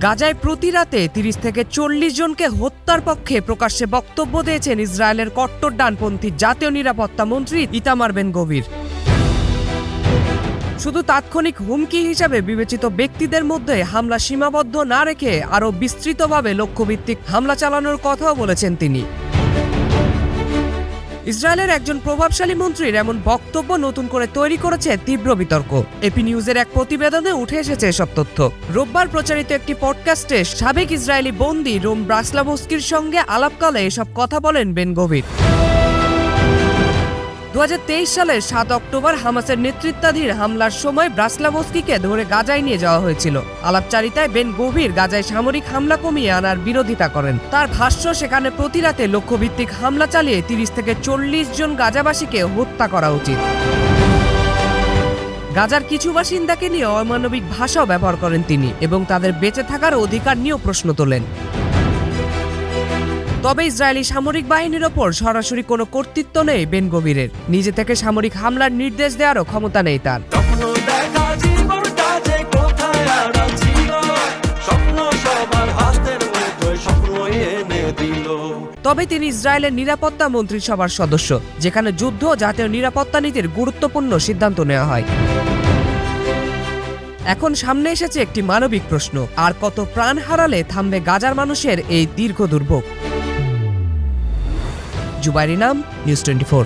গাজায় প্রতি রাতে ৩০ থেকে ৪০ জনকে হত্যার পক্ষে প্রকাশ্যে বক্তব্য দিয়েছেন ইসরায়েলের কট্টর ডানপন্থী জাতীয় নিরাপত্তা মন্ত্রী ইতামার বেন গভির। শুধু তাৎক্ষণিক হুমকি হিসাবে বিবেচিত ব্যক্তিদের মধ্যে হামলা সীমাবদ্ধ না রেখে আরও বিস্তৃতভাবে লক্ষ্যভিত্তিক হামলা চালানোর কথাও বলেছেন তিনি। ইসরায়েলের একজন প্রভাবশালী মন্ত্রীর এমন বক্তব্য নতুন করে তৈরি করেছে তীব্র বিতর্ক। এপি নিউজের এক প্রতিবেদনে উঠে এসেছে এসব তথ্য। রোববার প্রচারিত একটি পডকাস্টে সাবেক ইসরায়েলি বন্দী রোম ব্রাসলাভস্কির সঙ্গে আলাপকালে এসব কথা বলেন বেন গভির। ২০২৩ সালের ৭ অক্টোবর হামাসের নেতৃত্বাধীন হামলার সময় ব্রাসলাভস্কিকে ধরে গাজায় নিয়ে যাওয়া হয়েছিল। আলাপচারিতায় বেন গভির গাজায় সামরিক হামলা কমিয়ে আনার বিরোধিতা করেন। তার ভাষ্য, সেখানে প্রতি রাতে লক্ষ্যভিত্তিক হামলা চালিয়ে ৩০ থেকে ৪০ জন গাজাবাসীকে হত্যা করা উচিত। গাজার কিছু বাসিন্দাকে নিয়ে অমানবিক ভাষাও ব্যবহার করেন তিনি এবং তাদের বেঁচে থাকার অধিকার নিয়েও প্রশ্ন তোলেন। তবে ইসরায়েলি সামরিক বাহিনীর ওপর সরাসরি কোনো কর্তৃত্ব নেই বেন গভিরের। নিজে থেকে সামরিক হামলার নির্দেশ দেওয়ারও ক্ষমতা নেই তার। তবে তিনি ইসরায়েলের নিরাপত্তা মন্ত্রিসভার সদস্য, যেখানে যুদ্ধ ও জাতীয় নিরাপত্তা নীতির গুরুত্বপূর্ণ সিদ্ধান্ত নেওয়া হয়। এখন সামনে এসেছে একটি মানবিক প্রশ্ন, আর কত প্রাণ হারালে থামবে গাজার মানুষের এই দীর্ঘ দুর্ভোগ? জুবাইর ইনাম, নিউজ 24।